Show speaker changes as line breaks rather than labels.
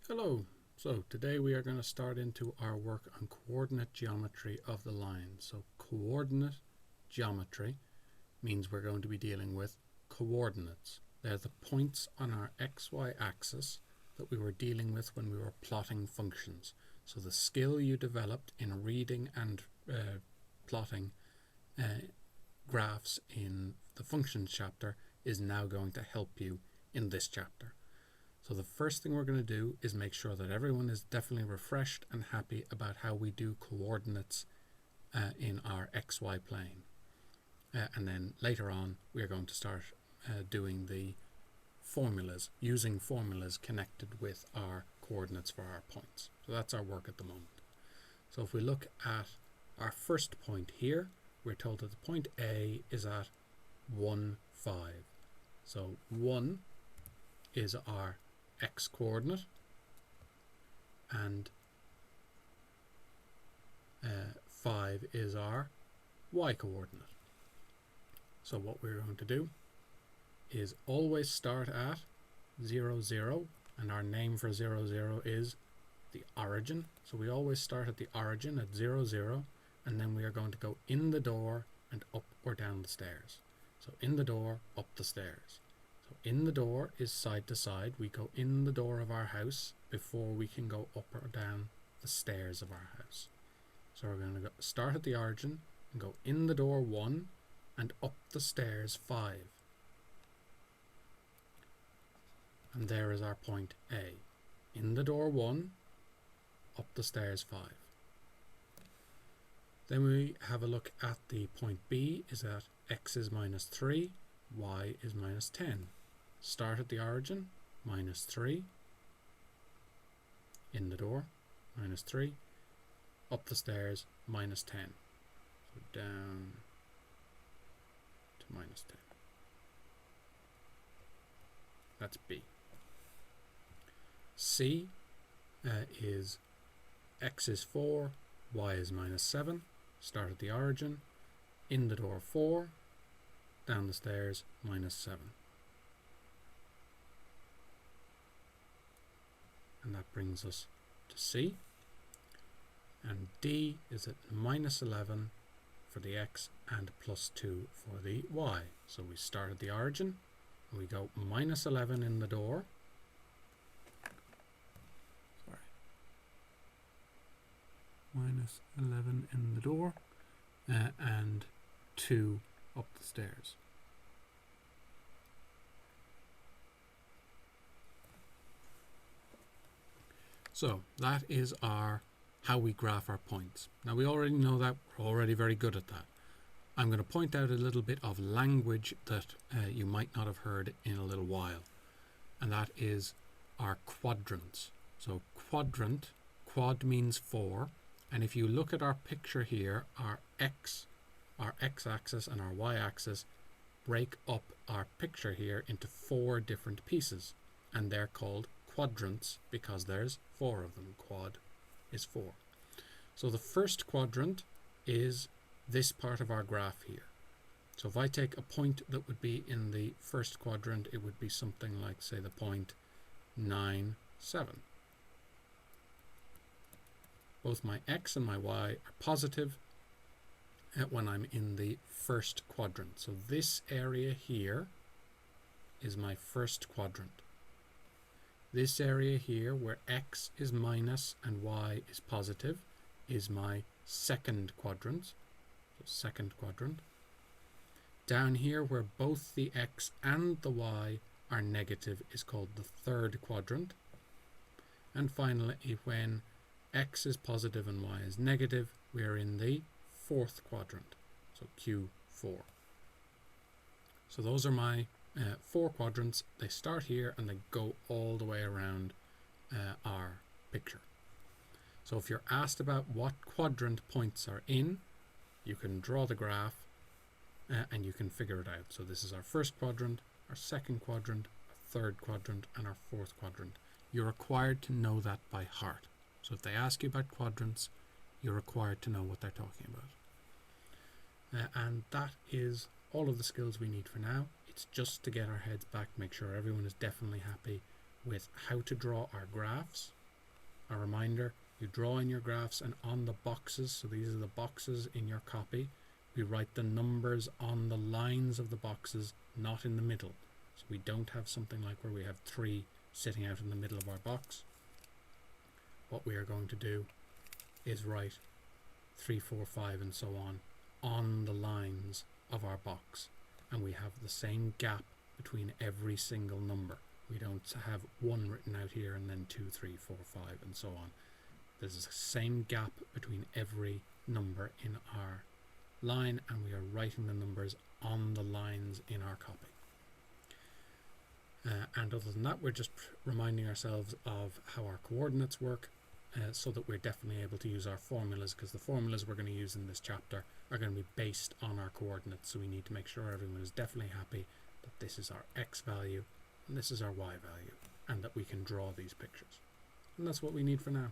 Hello, so today we are going to start into our work on coordinate geometry of the line. So coordinate geometry means we're going to be dealing with coordinates. They're the points on our XY axis that we were dealing with when we were plotting functions. So the skill you developed in reading and plotting graphs in the functions chapter is now going to help you in this chapter. So the first thing we're going to do is make sure that everyone is definitely refreshed and happy about how we do coordinates in our XY plane. And then later on we are going to start doing the formulas, using formulas connected with our coordinates for our points. So that's our work at the moment. So if we look at our first point here, we're told that the point A is at 1, 5. So 1 is our x coordinate and 5 is our y coordinate. So what we're going to do is always start at 0, 0, and our name for 0, 0 is the origin. So we always start at the origin at 0, 0, and then we are going to go in the door and up or down the stairs. So in the door, up the stairs. So in the door is side to side. We go in the door of our house before we can go up or down the stairs of our house. So we're going to start at the origin and go in the door 1 and up the stairs 5. And there is our point A. In the door 1, up the stairs 5. Then we have a look at the point B is that x is minus 3, y is minus 10. Start at the origin, minus 3. In the door, minus 3. Up the stairs, minus 10. So down to minus 10. That's B. C is x is 4, y is minus 7. Start at the origin, in the door 4, down the stairs, minus 7. And that brings us to C. And D is at minus 11 for the x and plus 2 for the y. So we start at the origin, and we go minus 11 in the door. Minus 11 in the door and 2 up the stairs. So that is our how we graph our points. Now we already know that, we're already very good at that. I'm going to point out a little bit of language that you might not have heard in a little while, and that is our quadrants. So quadrant, quad means 4, and if you look at our picture here, our x-axis and our y-axis break up our picture here into 4 different pieces, and they're called quadrants because there's 4 of them. Quad is 4. So the first quadrant is this part of our graph here. So if I take a point that would be in the first quadrant, it would be something like, say, the point 9, 7. Both my x and my y are positive when I'm in the first quadrant. So this area here is my first quadrant. This area here where x is minus and y is positive is my second quadrant. So second quadrant. Down here where both the x and the y are negative is called the third quadrant. And finally, when x is positive and y is negative, we are in the fourth quadrant, so Q4. So those are my 4 quadrants. They start here and they go all the way around our picture. So if you're asked about what quadrant points are in, you can draw the graph and you can figure it out. So this is our first quadrant, our second quadrant, our third quadrant, and our fourth quadrant. You're required to know that by heart. So if they ask you about quadrants, you're required to know what they're talking about. And that is all of the skills we need for now. It's just to get our heads back, make sure everyone is definitely happy with how to draw our graphs A reminder, you draw in your graphs, and on the boxes, so these are the boxes in your copy, we write the numbers on the lines of the boxes, not in the middle. So we don't have something like where we have 3 sitting out in the middle of our box. What we are going to do is write 3, 4, 5 and so on the lines of our box, and we have the same gap between every single number. We don't have 1 written out here and then 2, 3, 4, 5 and so on. There's the same gap between every number in our line, and we are writing the numbers on the lines in our copy. And other than that, we're just reminding ourselves of how our coordinates work, so that we're definitely able to use our formulas, because the formulas we're going to use in this chapter are going to be based on our coordinates. So we need to make sure everyone is definitely happy that this is our x value and this is our y value, and that we can draw these pictures. And that's what we need for now.